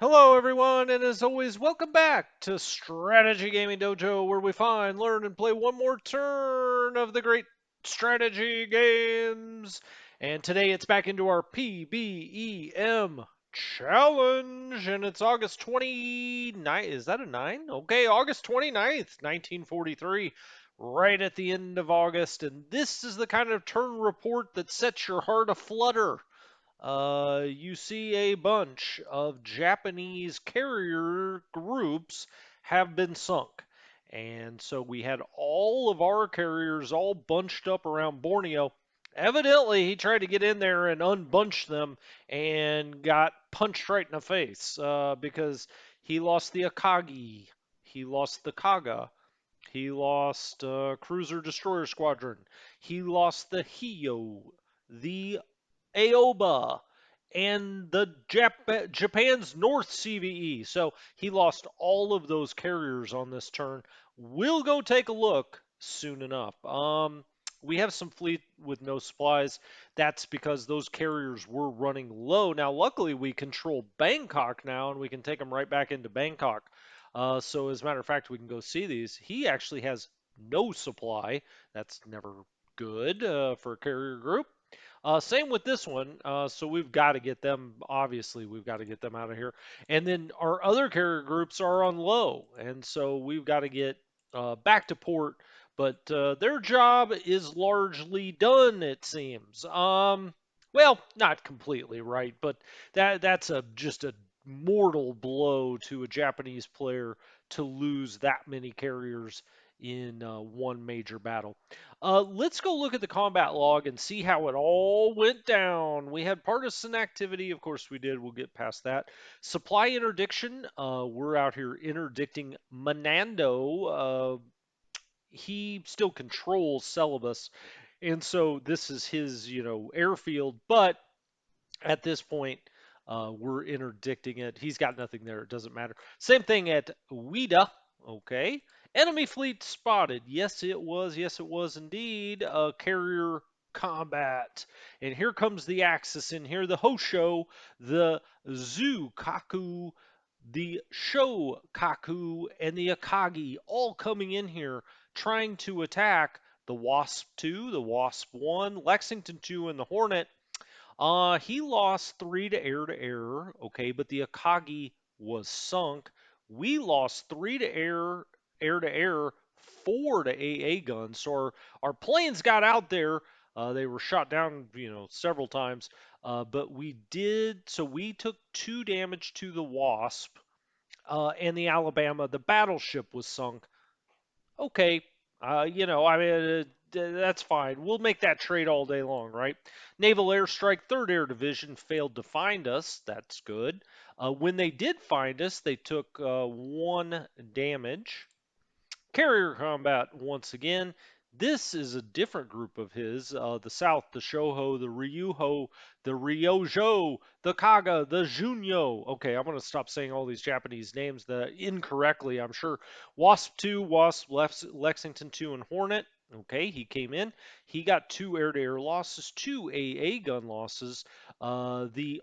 Hello, everyone, and as always, welcome back to Strategy Gaming Dojo, where we find, learn, and play one more turn of the great strategy games. And today it's back into our PBEM challenge, and it's August 29th. Is that a 9? Okay, August 29th, 1943, right at the end of August. And this is the kind of turn report that sets your heart aflutter. You see a bunch of Japanese carrier groups have been sunk. And so we had all of our carriers all bunched up around Borneo. Evidently, he tried to get in there and unbunch them and got punched right in the face because he lost the Akagi, he lost the Kaga, he lost Cruiser Destroyer Squadron, he lost the Hio, the Aoba, and the Japan's North CVE. So he lost all of those carriers on this turn. We'll go take a look soon enough. We have some fleet with no supplies. That's because those carriers were running low. Now, luckily, we control Bangkok now, and we can take them right back into Bangkok. So, as a matter of fact, we can go see these. He actually has no supply. That's never good for a carrier group. Same with this one. So we've got to get them, obviously, we've got to get them out of here. And then our other carrier groups are on low. And so we've got to get back to port. But their job is largely done, it seems. Well, not completely right, but that's just a mortal blow to a Japanese player to lose that many carriers in one major battle. Let's go look at the combat log and see how it all went down. We had partisan activity, of course we did. We'll get past that. Supply interdiction. We're out here interdicting Menando. He still controls Celebus, and so this is his, airfield. But at this point, we're interdicting it. He's got nothing there. It doesn't matter. Same thing at Ouida. Okay. Enemy fleet spotted. Yes, it was. Yes, it was indeed. Carrier combat. And here comes the Axis in here. The Hosho, the Zukaku, the Shokaku, and the Akagi all coming in here trying to attack the Wasp 2, the Wasp 1, Lexington 2, and the Hornet. He lost 3 to air, okay, but the Akagi was sunk. We lost 3 to air, 4 to AA guns. So our planes got out there. They were shot down, several times. But so we took 2 damage to the Wasp, and the Alabama, the battleship was sunk. Okay, I mean, that's fine. We'll make that trade all day long, right? Naval Airstrike, 3rd Air Division failed to find us. That's good. When they did find us, they took 1 damage. Carrier combat once again. This is a different group of his. The South, the Shoho, the Ryuho, the Ryojo, the Kaga, the Junyo. Okay, I'm going to stop saying all these Japanese names incorrectly, I'm sure. Wasp 2, Wasp, Lexington 2, and Hornet. Okay, he came in. He got 2 air-to-air losses, 2 AA gun losses. The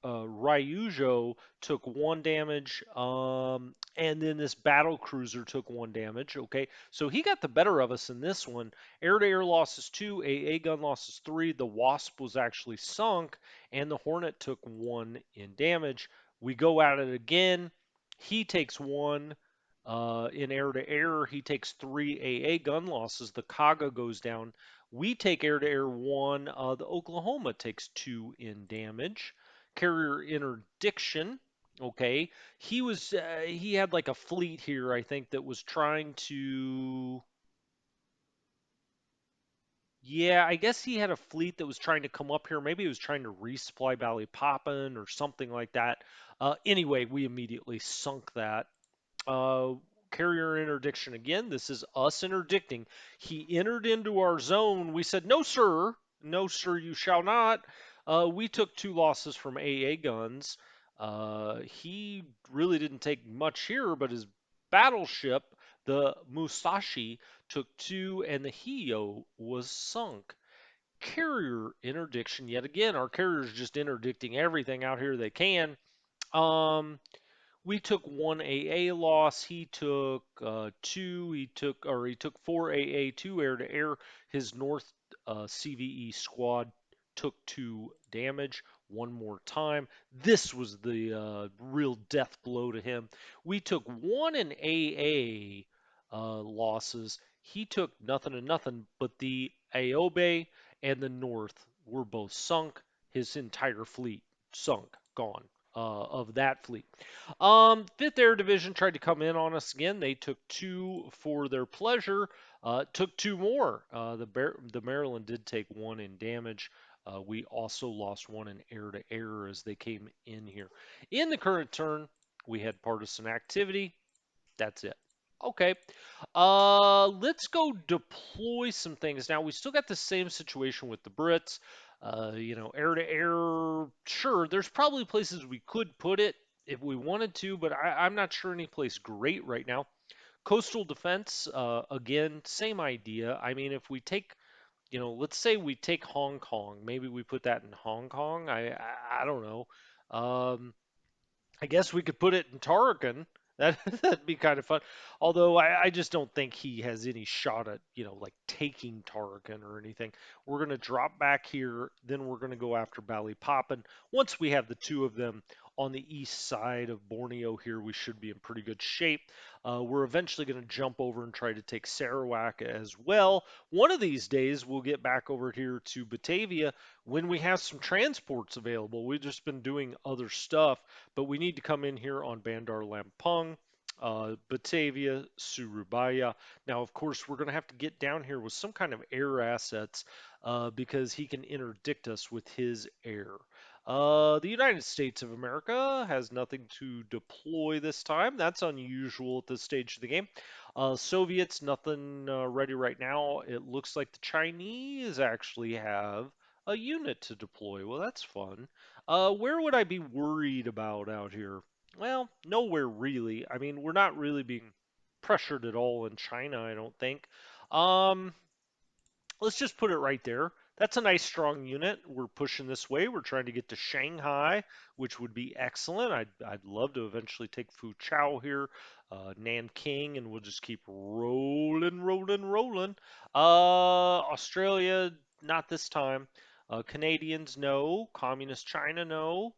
Ryujo took 1 damage, and then this battle cruiser took 1 damage. Okay, so he got the better of us in this one. Air-to-air losses 2, AA gun losses 3. The Wasp was actually sunk, and the Hornet took 1 in damage. We go at it again. He takes 1. In air-to-air, he takes 3 AA gun losses. The Kaga goes down. We take air-to-air 1. The Oklahoma takes 2 in damage. Carrier interdiction. Okay, he had like a fleet here, I think, that was trying to. Yeah, I guess he had a fleet that was trying to come up here. Maybe he was trying to resupply Valley Poppin or something like that. Anyway, we immediately sunk that. Uh, Carrier interdiction again. This is us interdicting. He entered into our zone. We said, "No, sir. No, sir, you shall not." We took 2 losses from AA guns. He really didn't take much here, but his battleship, the Musashi, took 2, and the Hio was sunk. Carrier interdiction yet again. Our carriers just interdicting everything out here they can. Um, we took one AA loss. He took two. He took four AA, two air to air. His North CVE squad took two damage one more time. This was the real death blow to him. We took one in AA losses. He took nothing and nothing, but the Aobe and the North were both sunk. His entire fleet sunk, gone of that fleet. Fifth Air Division tried to come in on us again. They took two for their pleasure. Took two more. The Maryland did take one in damage. We also lost one in air to air as they came in here. In the current turn, we had partisan activity. That's it. Okay. Let's go deploy some things. Now, we still got the same situation with the Brits. Air to air, sure, there's probably places we could put it if we wanted to, but I'm not sure any place great right now. Coastal defense, again, same idea. I mean, if we take, let's say we take Hong Kong, maybe we put that in Hong Kong. I don't know. Um, I guess we could put it in Tarragon. That'd be kind of fun. Although I just don't think he has any shot at, like taking Tarragon or anything. We're going to drop back here, then we're going to go after Balikpapan. Once we have the two of them on the east side of Borneo here, we should be in pretty good shape. We're eventually going to jump over and try to take Sarawak as well. One of these days, we'll get back over here to Batavia when we have some transports available. We've just been doing other stuff, but we need to come in here on Bandar Lampung, Batavia, Surabaya. Now, of course, we're going to have to get down here with some kind of air assets because he can interdict us with his air. The United States of America has nothing to deploy this time. That's unusual at this stage of the game. Soviets, nothing ready right now. It looks like the Chinese actually have a unit to deploy. Well, that's fun. Where would I be worried about out here? Well, nowhere really. I mean, we're not really being pressured at all in China, I don't think. Um, let's just put it right there. That's a nice strong unit. We're pushing this way. We're trying to get to Shanghai, which would be excellent. I'd love to eventually take Foochow here, Nanking, and we'll just keep rolling, rolling, rolling. Australia, not this time. Canadians, no. Communist China, no.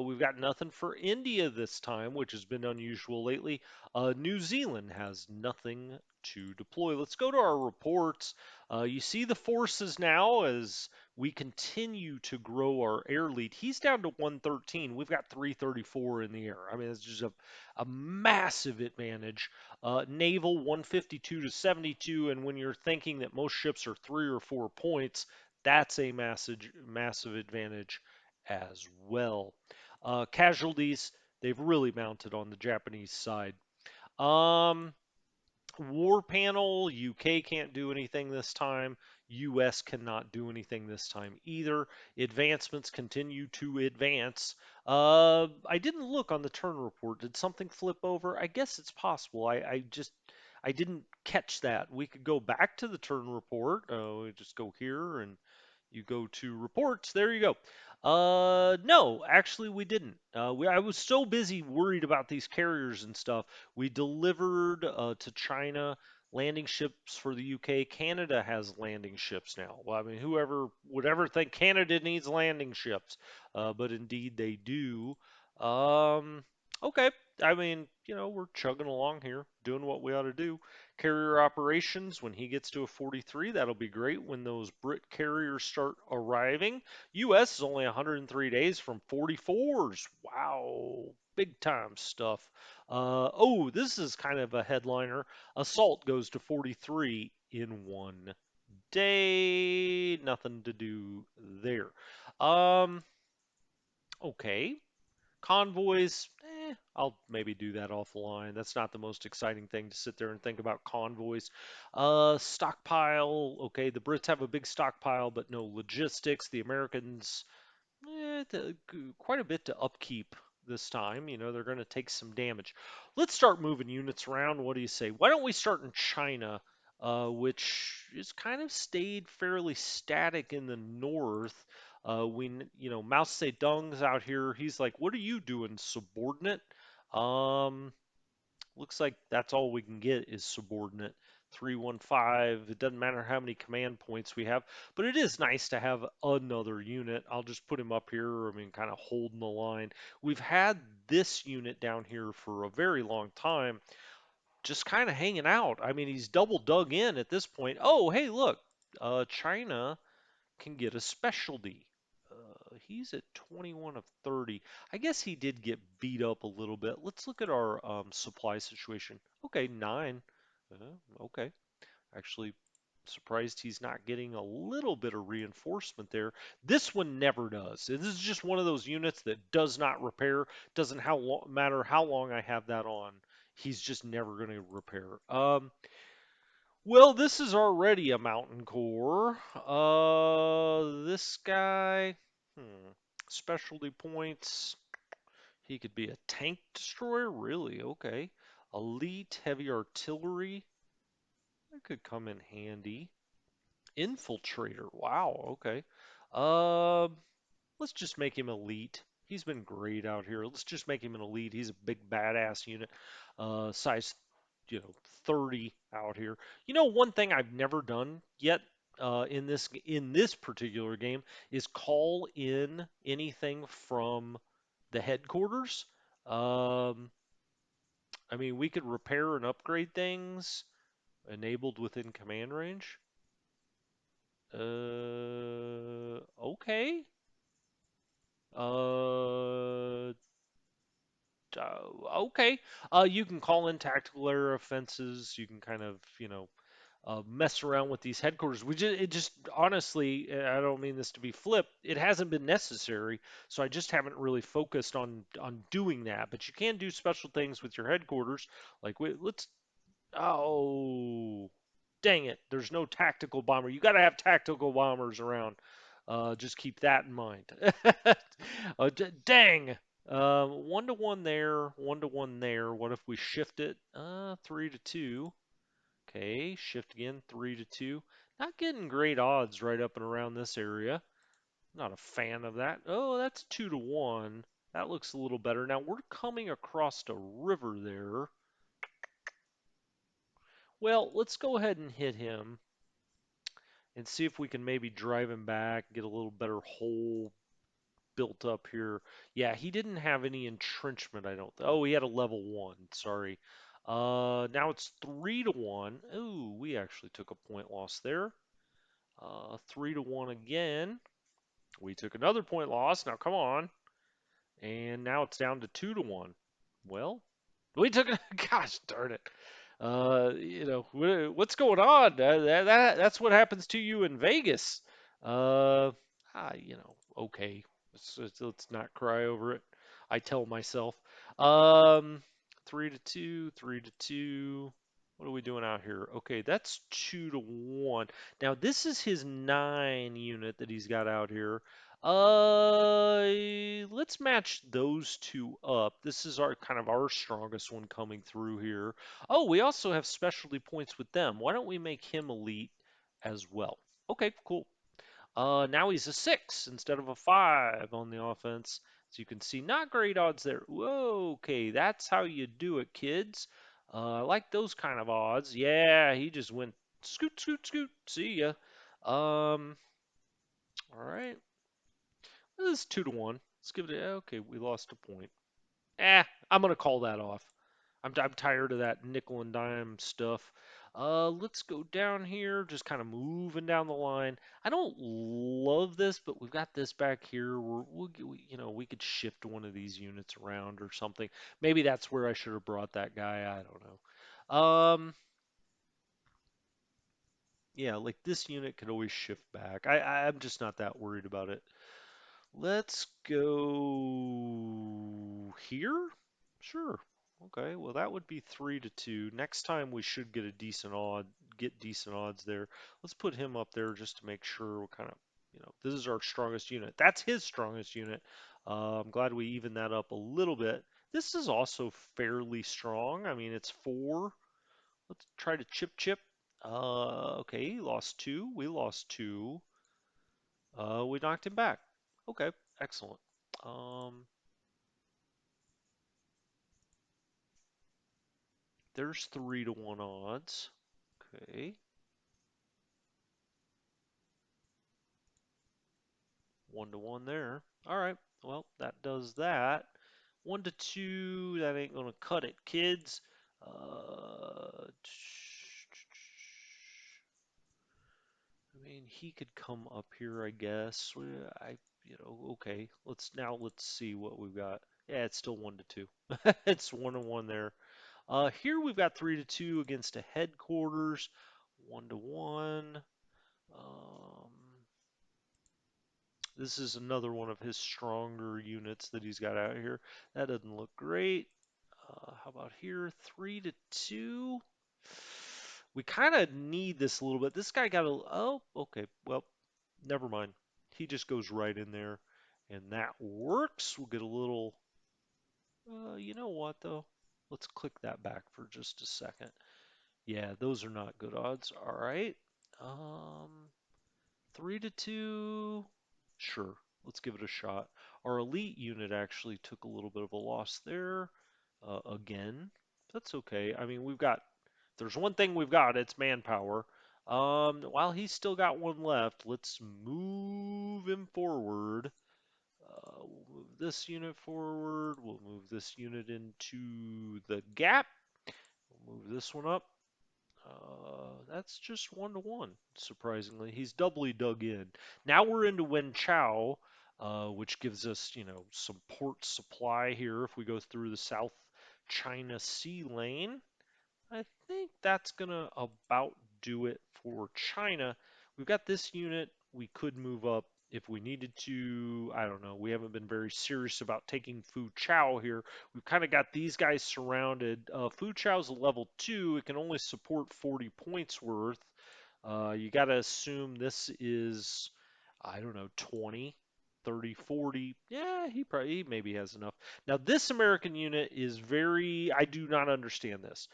We've got nothing for India this time, which has been unusual lately. New Zealand has nothing to deploy. Let's go to our reports. You see the forces now as we continue to grow our air lead. He's down to 113. We've got 334 in the air. I mean, it's just a massive advantage. Naval 152 to 72, and when you're thinking that most ships are 3 or 4 points, that's a massive advantage as well. Casualties, they've really mounted on the Japanese side. Um, War panel, UK can't do anything this time. US cannot do anything this time either. Advancements continue to advance. I didn't look on the turn report. Did something flip over? I guess it's possible. I didn't catch that. We could go back to the turn report. We just go here and you go to reports. There you go. No, actually we didn't. I was so busy worried about these carriers and stuff. We delivered to China landing ships for the UK. Canada has landing ships now. Well, I mean, whoever would ever think Canada needs landing ships, but indeed they do. Um, okay. I mean, we're chugging along here, doing what we ought to do. Carrier operations, when he gets to a 43, that'll be great when those Brit carriers start arriving. US is only 103 days from 44s. Wow, big time stuff. Oh, this is kind of a headliner. Assault goes to 43 in 1 day. Nothing to do there. Um, okay. Convoys, I'll maybe do that offline. That's not the most exciting thing to sit there and think about convoys. Stockpile, okay, the Brits have a big stockpile, but no logistics. The Americans, quite a bit to upkeep this time. They're going to take some damage. Let's start moving units around. What do you say? Why don't we start in China, which has kind of stayed fairly static in the north? Mao Zedong's out here. He's like, "What are you doing, subordinate?" Um, Looks like that's all we can get is subordinate. 315. It doesn't matter how many command points we have, but it is nice to have another unit. I'll just put him up here. I mean, kind of holding the line. We've had this unit down here for a very long time, just kind of hanging out. I mean, he's double dug in at this point. Oh, hey, look. China can get a specialty. He's at 21 of 30. I guess he did get beat up a little bit. Let's look at our supply situation. Okay, 9. Okay. Actually, surprised he's not getting a little bit of reinforcement there. This one never does. This is just one of those units that does not repair. Doesn't matter how long I have that on. He's just never going to repair. Well, this is already a mountain core. This guy, specialty points. He could be a tank destroyer, really? Okay. Elite heavy artillery. That could come in handy. Infiltrator. Wow. Okay. Um, let's just make him elite. He's been great out here. Let's just make him an elite. He's a big badass unit. Size, 30 out here. One thing I've never done yet in this particular game is call in anything from the headquarters. Um, I mean, we could repair and upgrade things enabled within command range. Okay. Uh, okay. You can call in tactical air offenses. You can kind of, mess around with these headquarters. It just honestly, I don't mean this to be flip. It hasn't been necessary, so I just haven't really focused on doing that. But you can do special things with your headquarters. Like let's. Oh, dang it! There's no tactical bomber. You got to have tactical bombers around. Just keep that in mind. Dang. 1 to 1 there, 1 to 1 there. What if we shift it? 3 to 2. Okay, shift again, 3 to 2. Not getting great odds right up and around this area. Not a fan of that. Oh, that's 2 to 1. That looks a little better. Now we're coming across a river there. Well, let's go ahead and hit him and see if we can maybe drive him back, get a little better hole built up here. Yeah, he didn't have any entrenchment, I don't. Oh, he had a level 1. Sorry. Now it's 3 to 1. Ooh, we actually took a point loss there. 3 to 1 again. We took another point loss. Now come on. And now it's down to 2 to 1. Well, we took it. Gosh darn it. What's going on? That's what happens to you in Vegas. Uh, okay. Let's not cry over it. I tell myself. Um, 3 to 2, 3 to 2. What are we doing out here? Okay, that's 2 to 1. Now this is his 9 unit that he's got out here. Let's match those two up. This is our strongest one coming through here. Oh, we also have specialty points with them. Why don't we make him elite as well? Okay, cool. Now he's a 6 instead of a 5 on the offense. So you can see, not great odds there. Whoa, okay, that's how you do it, kids. I like those kind of odds. Yeah, he just went scoot, scoot, scoot. See ya. All right. This is 2 to 1. Let's give it. Okay, we lost a point. I'm gonna call that off. I'm tired of that nickel and dime stuff. Let's go down here, just kind of moving down the line. I don't love this, but we've got this back here. We could shift one of these units around or something. Maybe that's where I should have brought that guy. I don't know. Yeah, like this unit could always shift back. I'm just not that worried about it. Let's go here. Sure. Okay, well that would be 3 to 2. Next time we should get decent odds there. Let's put him up there just to make sure we're kind of, this is our strongest unit. That's his strongest unit. I'm glad we evened that up a little bit. This is also fairly strong. I mean, it's 4. Let's try to chip. Okay, he lost 2. We lost 2. We knocked him back. Okay, excellent. Um, there's 3-1 odds. Okay, 1-1 there. All right, well, that does that. 1-2, that ain't gonna cut it, kids. I mean, he could come up here, I guess. Okay. Let's see what we've got. Yeah, it's still 1-2. It's 1-1 there. Here we've got 3-2 against a headquarters. 1-1. Um, this is another one of his stronger units that he's got out here. That doesn't look great. How about here? 3-2. We kind of need this a little bit. This guy got a. Oh, okay. Well, never mind. He just goes right in there, and that works. We'll get a little. You know what though? Let's click that back for just a second. Yeah, those are not good odds. All right. Um, 3-2. Sure, let's give it a shot. Our elite unit actually took a little bit of a loss there. Again, that's okay. I mean, there's one thing we've got, it's manpower. While he's still got one left, let's move him forward. We'll move this unit forward. We'll move this unit into the gap. We'll move this one up. That's just 1-1, surprisingly. He's doubly dug in. Now we're into Wen Chao, which gives us, some port supply here if we go through the South China Sea lane. I think that's going to about do it for China. We've got this unit we could move up if we needed to. I don't know. We haven't been very serious about taking Fu Chao here. We've kind of got these guys surrounded. Fu Chao's a level 2. It can only support 40 points worth. You got to assume this is, I don't know, 20, 30, 40. Yeah, he maybe has enough. Now, this American unit is I do not understand this.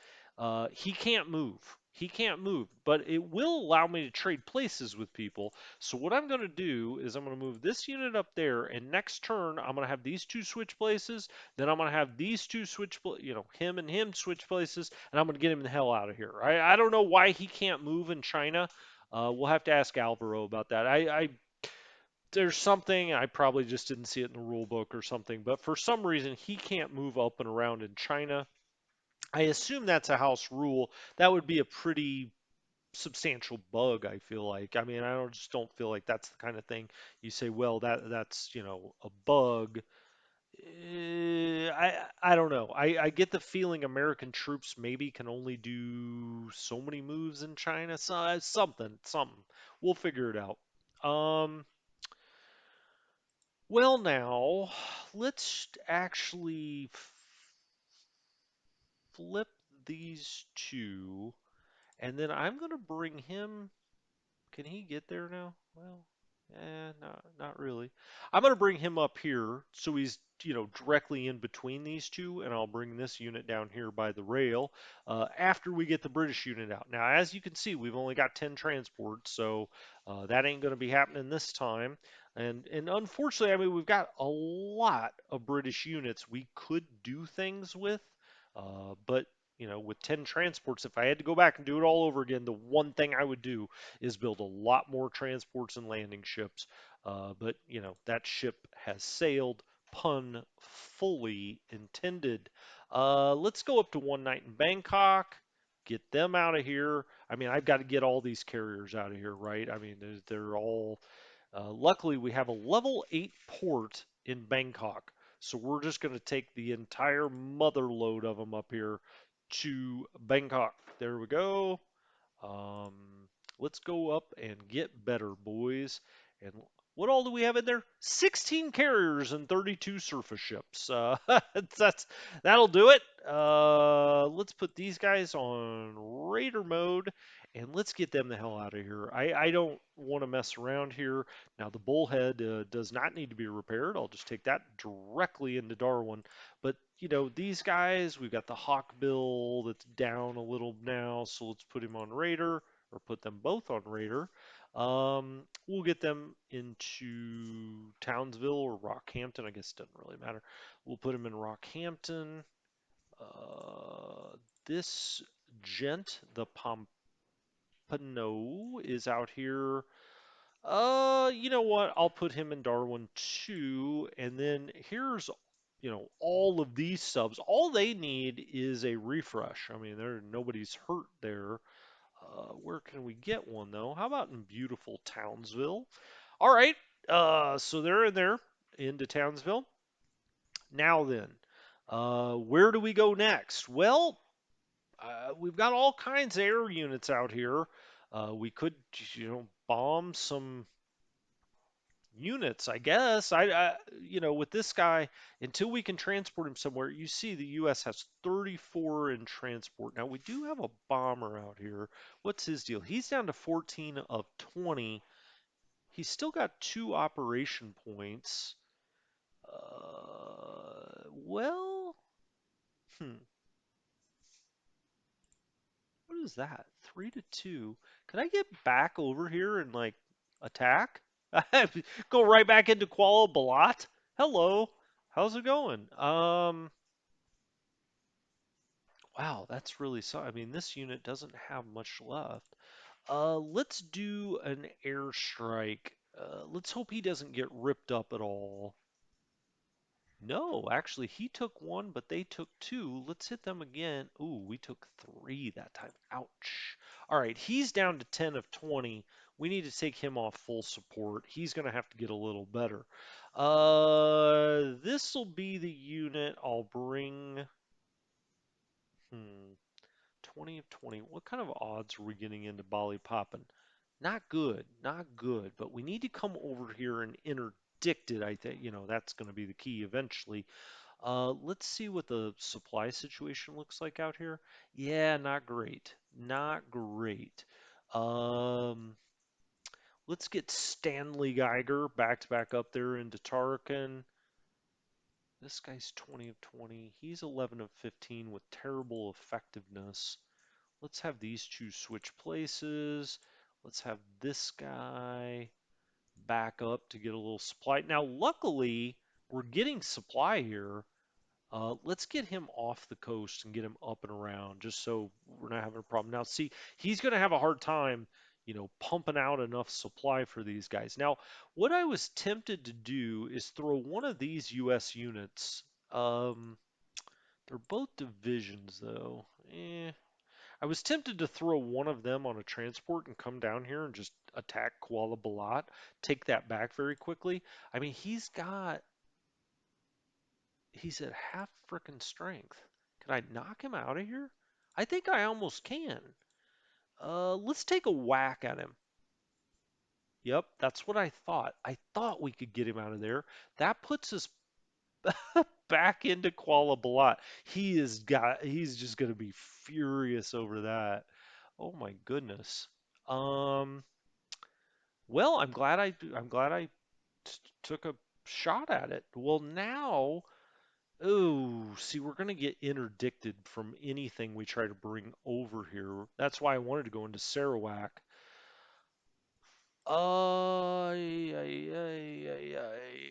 He can't move. He can't move, but it will allow me to trade places with people. So what I'm going to do is I'm going to move this unit up there, and next turn I'm going to have these two switch places. Then I'm going to have these two him and him switch places, and I'm going to get him the hell out of here. I don't know why he can't move in China. We'll have to ask Alvaro about that. There's something I probably just didn't see it in the rule book or something, but for some reason he can't move up and around in China. I assume that's a house rule. That would be a pretty substantial bug, I feel like. I mean, just don't feel like that's the kind of thing you say, well, that's, a bug. I don't know. I get the feeling American troops maybe can only do so many moves in China. So something. We'll figure it out. Um, well, now let's actually flip these two, and then I'm gonna bring him. Can he get there now? Well, not really. I'm going to bring him up here so he's, directly in between these two, and I'll bring this unit down here by the rail after we get the British unit out. Now, as you can see, we've only got 10 transports, so that ain't going to be happening this time. And unfortunately, I mean, we've got a lot of British units we could do things with, but with 10 transports, if I had to go back and do it all over again, the one thing I would do is build a lot more transports and landing ships. But, that ship has sailed, pun fully intended. Let's go up to one night in Bangkok, get them out of here. I mean, I've got to get all these carriers out of here, right? I mean, they're all. Luckily, we have a level 8 port in Bangkok. So we're just going to take the entire mother load of them up here to Bangkok. There we go. Um, let's go up and get better, boys. And what all do we have in there? 16 carriers and 32 surface ships. That's that'll do it. Let's put these guys on raider mode and let's get them the hell out of here. I don't want to mess around here. Now the bullhead does not need to be repaired. I'll just take that directly into Darwin. But these guys, we've got the Hawkbill that's down a little now, so let's put him on Raider, or put them both on Raider. We'll get them into Townsville or Rockhampton. I guess it doesn't really matter. We'll put them in Rockhampton. Uh, this gent, the Pompano, is out here. You know what? I'll put him in Darwin too. And then here's, all of these subs. All they need is a refresh. I mean, nobody's hurt there. Where can we get one though? How about in beautiful Townsville? All right. So they're in there into Townsville. Now then, where do we go next? Well, we've got all kinds of air units out here. We could, bomb some units, I guess. With this guy, until we can transport him somewhere, you see the U.S. has 34 in transport. Now, we do have a bomber out here. What's his deal? He's down to 14 of 20. He's still got 2 operation points. Well, hmm, what is that? 3-2. Can I get back over here and like attack? Go right back into Kuala Balat? Hello. How's it going? Wow, that's really so. I mean, this unit doesn't have much left. Let's do an airstrike. Let's hope he doesn't get ripped up at all. No, actually, he took one, but they took two. Let's hit them again. Ooh, we took three that time. Ouch. All right, he's down to 10 of 20. We need to take him off full support. He's going to have to get a little better. This will be the unit I'll bring. Hmm, 20 of 20. What kind of odds are we getting into Bali popping? Not good, not good. But we need to come over here and interdict it. I think, that's going to be the key eventually. Let's see what the supply situation looks like out here. Yeah, not great. Not great. Um, let's get Stanley Geiger back up there into Tarkin. This guy's 20 of 20. He's 11 of 15 with terrible effectiveness. Let's have these two switch places. Let's have this guy back up to get a little supply. Now, luckily, we're getting supply here. Let's get him off the coast and get him up and around just so we're not having a problem. Now, see, he's going to have a hard time, pumping out enough supply for these guys. Now, what I was tempted to do is throw one of these U.S. units. Um, they're both divisions, though. I was tempted to throw one of them on a transport and come down here and just attack Kuala Balat, take that back very quickly. I mean, he's at half frickin' strength. Can I knock him out of here? I think I almost can. Let's take a whack at him. Yep, that's what I thought. I thought we could get him out of there. That puts us back into Kuala Balat. He's just gonna be furious over that. Oh my goodness. Um, well, I'm glad I took a shot at it. Well, now, oh, see, we're going to get interdicted from anything we try to bring over here. That's why I wanted to go into Sarawak.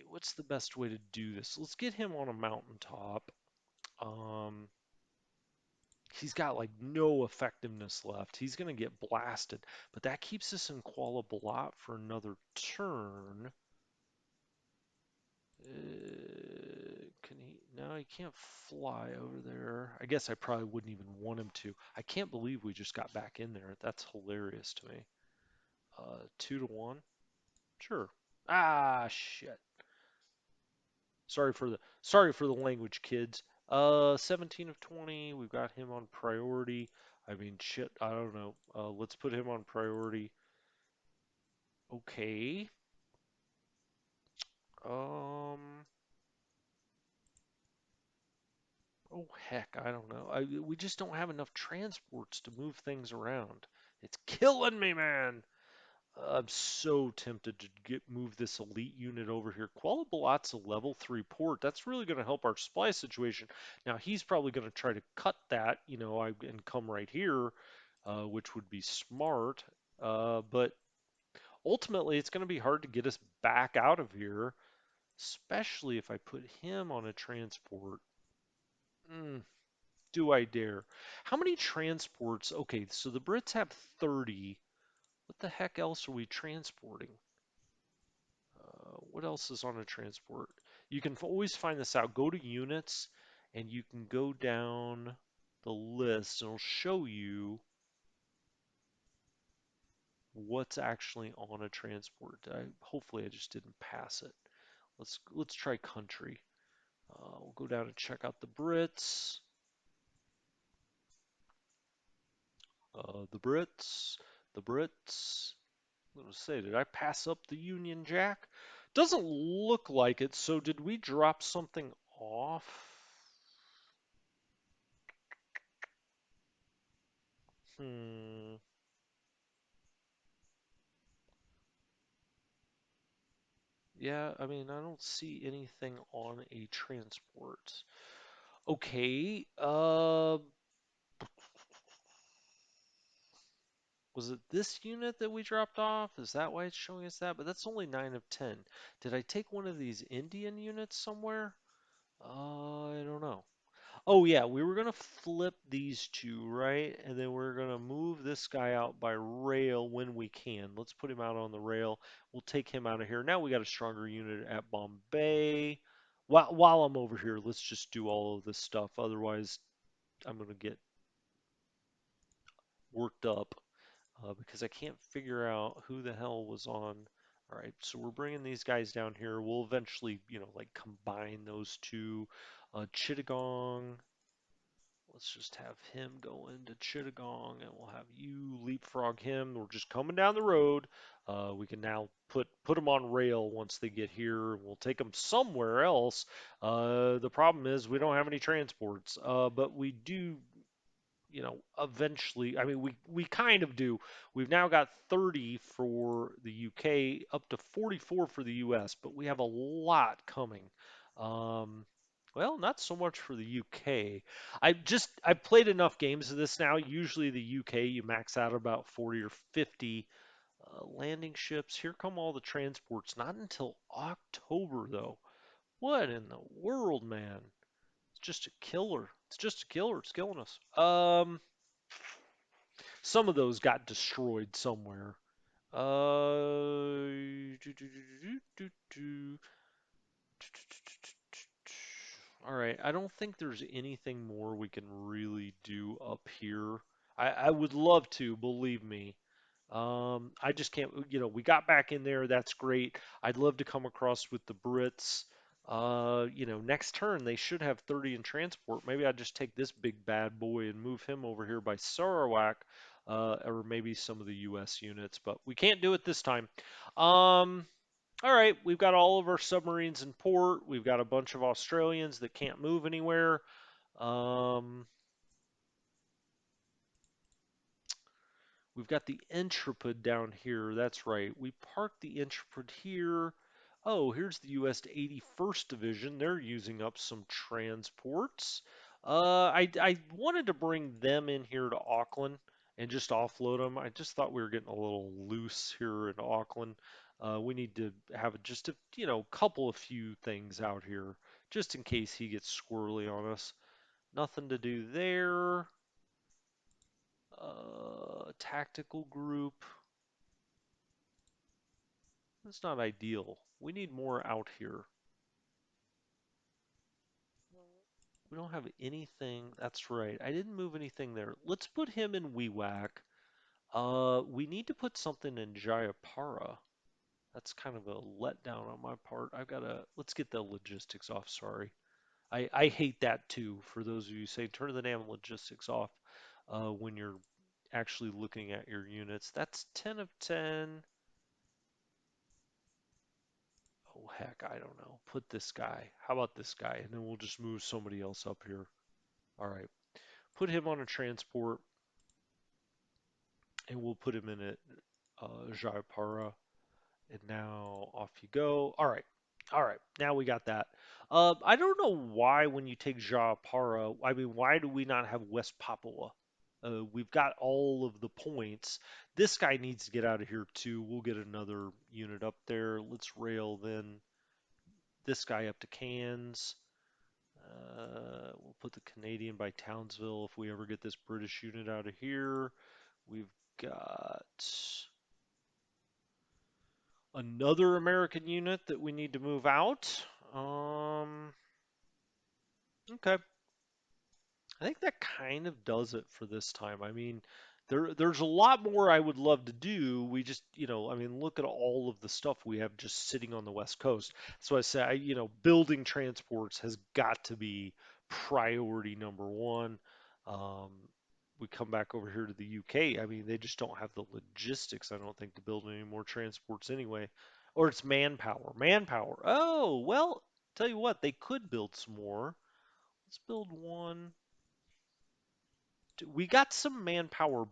What's the best way to do this? Let's get him on a mountaintop. Um, he's got like no effectiveness left. He's going to get blasted, but that keeps us in Kuala Balat for another turn. Can he? No, he can't fly over there. I guess I probably wouldn't even want him to. I can't believe we just got back in there. That's hilarious to me. 2-1. Sure. Ah, shit. Sorry for the language, kids. 17 of 20. We've got him on priority. I mean, shit. I don't know. Let's put him on priority. Okay. Um. Oh, heck, I don't know. We just don't have enough transports to move things around. It's killing me, man. I'm so tempted to move this elite unit over here. Kuala Balat's a level 3 port. That's really going to help our supply situation. Now, he's probably going to try to cut that, and come right here, which would be smart. But ultimately it's going to be hard to get us back out of here, especially if I put him on a transport. Mm, do I dare? How many transports? Okay, so the Brits have 30. What the heck else are we transporting? What else is on a transport? You can always find this out. Go to units and you can go down the list and it'll show you what's actually on a transport. Hopefully I just didn't pass it. Let's try country. We'll go down and check out the Brits. The Brits. The Brits. I was gonna say, did I pass up the Union Jack? Doesn't look like it. So did we drop something off? Hmm. Yeah, I mean, I don't see anything on a transport. Okay, was it this unit that we dropped off? Is that why it's showing us that? But that's only 9 of 10. Did I take one of these Indian units somewhere? I don't know. Oh yeah, we were gonna flip these two, right? And then we're gonna move this guy out by rail when we can. Let's put him out on the rail. We'll take him out of here. Now we got a stronger unit at Bombay. While I'm over here, let's just do all of this stuff. Otherwise, I'm gonna get worked up because I can't figure out who the hell was on. All right, so we're bringing these guys down here. We'll eventually, like combine those two. Chittagong. Let's just have him go into Chittagong and we'll have you leapfrog him. We're just coming down the road. We can now put them on rail once they get here. We'll take them somewhere else. The problem is we don't have any transports, but we do, eventually. I mean, we kind of do. We've now got 30 for the UK, up to 44 for the US, but we have a lot coming. Um, well, not so much for the UK. I've played enough games of this now. Usually the UK you max out about 40 or 50 landing ships. Here come all the transports. Not until October though. What in the world, man? It's just a killer. It's just a killer. It's killing us. Some of those got destroyed somewhere. Do, do, do, do, do, All right, I don't think there's anything more we can really do up here. I would love to, believe me. I just can't, we got back in there. That's great. I'd love to come across with the Brits. Next turn they should have 30 in transport. Maybe I just take this big bad boy and move him over here by Sarawak, or maybe some of the U.S. units, but we can't do it this time. All right, we've got all of our submarines in port. We've got a bunch of Australians that can't move anywhere. Um, we've got the Intrepid down here. That's right. We parked the Intrepid here. Oh, here's the US 81st Division. They're using up some transports. I wanted to bring them in here to Auckland and just offload them. I just thought we were getting a little loose here in Auckland. We need to have just a couple of few things out here just in case he gets squirrely on us. Nothing to do there. Tactical group. That's not ideal. We need more out here. We don't have anything. That's right. I didn't move anything there. Let's put him in Wewak. We need to put something in Jayapara. That's kind of a letdown on my part. Let's get the logistics off. Sorry. I hate that too. For those of you who say turn the damn logistics off when you're actually looking at your units. That's 10 of 10. Oh, heck, I don't know. Put this guy. How about this guy? And then we'll just move somebody else up here. All right. Put him on a transport, and we'll put him in at Jaipara. And now off you go. All right. All right. Now we got that. I don't know why when you take Jaipara, I mean, why do we not have West Papua? We've got all of the points. This guy needs to get out of here too. We'll get another unit up there. Let's rail then this guy up to Cairns. We'll put the Canadian by Townsville if we ever get this British unit out of here. We've got another American unit that we need to move out. Okay. I think that kind of does it for this time. I mean, there's a lot more I would love to do. We just, I mean, look at all of the stuff we have just sitting on the West Coast. So I say, building transports has got to be priority number one. Um, we come back over here to the UK. I mean, they just don't have the logistics, I don't think, to build any more transports anyway. Or it's manpower. Manpower. Oh, well, tell you what, they could build some more. Let's build one. We got some manpower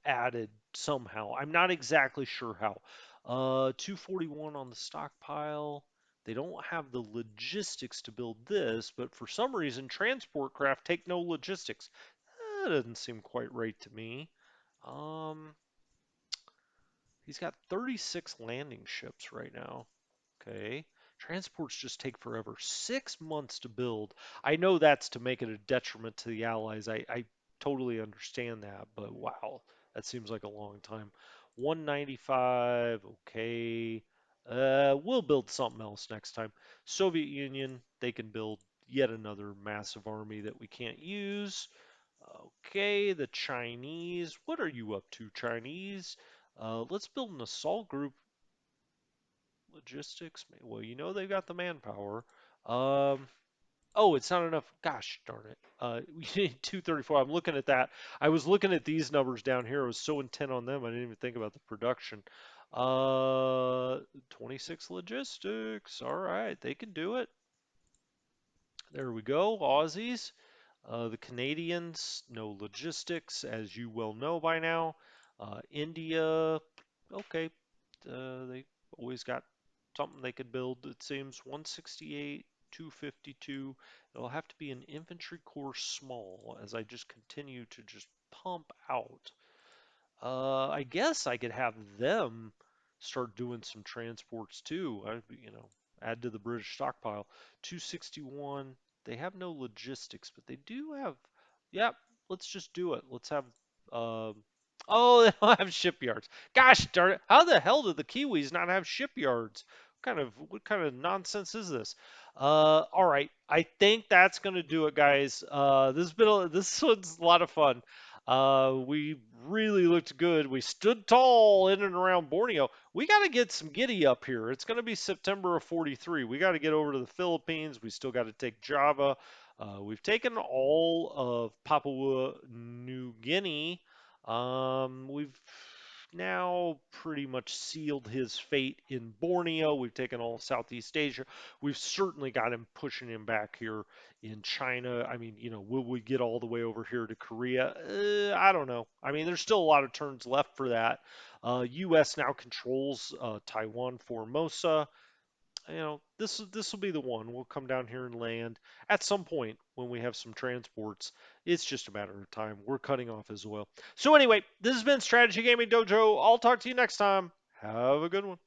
added somehow. I'm not exactly sure how. 241 on the stockpile. They don't have the logistics to build this, but for some reason, transport craft take no logistics. That doesn't seem quite right to me. Um, he's got 36 landing ships right now. Okay. Transports just take forever. 6 months to build. I know that's to make it a detriment to the Allies. I totally understand that, but wow, that seems like a long time. 195, okay. We'll build something else next time. Soviet Union, they can build yet another massive army that we can't use. Okay, the Chinese. What are you up to, Chinese? Let's build an assault group. Logistics. Well, they've got the manpower. Um, oh, it's not enough. Gosh darn it. We need 234. I'm looking at that. I was looking at these numbers down here. I was so intent on them, I didn't even think about the production. 26 logistics. All right, they can do it. There we go. Aussies. The Canadians, no logistics, as you well know by now. India, okay, they always got something they could build. It seems 168, 252. It'll have to be an infantry corps small as I just continue to just pump out. I guess I could have them start doing some transports too. Add to the British stockpile. 261. They have no logistics, but they do have. Yep, let's just do it. Let's have. Um, oh, they don't have shipyards. Gosh darn it! How the hell do the Kiwis not have shipyards? What kind of nonsense is this? All right, I think that's gonna do it, guys. This one's a lot of fun. We really looked good. We stood tall in and around Borneo. We got to get some giddy up here. It's going to be September of 43. We got to get over to the Philippines. We still got to take Java. We've taken all of Papua New Guinea. We've now pretty much sealed his fate in Borneo. We've taken all of Southeast Asia. We've certainly got him pushing him back here in China. I mean, will we get all the way over here to Korea? I don't know. I mean, there's still a lot of turns left for that. U.S. now controls Taiwan, Formosa. This will be the one. We'll come down here and land at some point when we have some transports. It's just a matter of time. We're cutting off his oil. So anyway, this has been Strategy Gaming Dojo. I'll talk to you next time. Have a good one.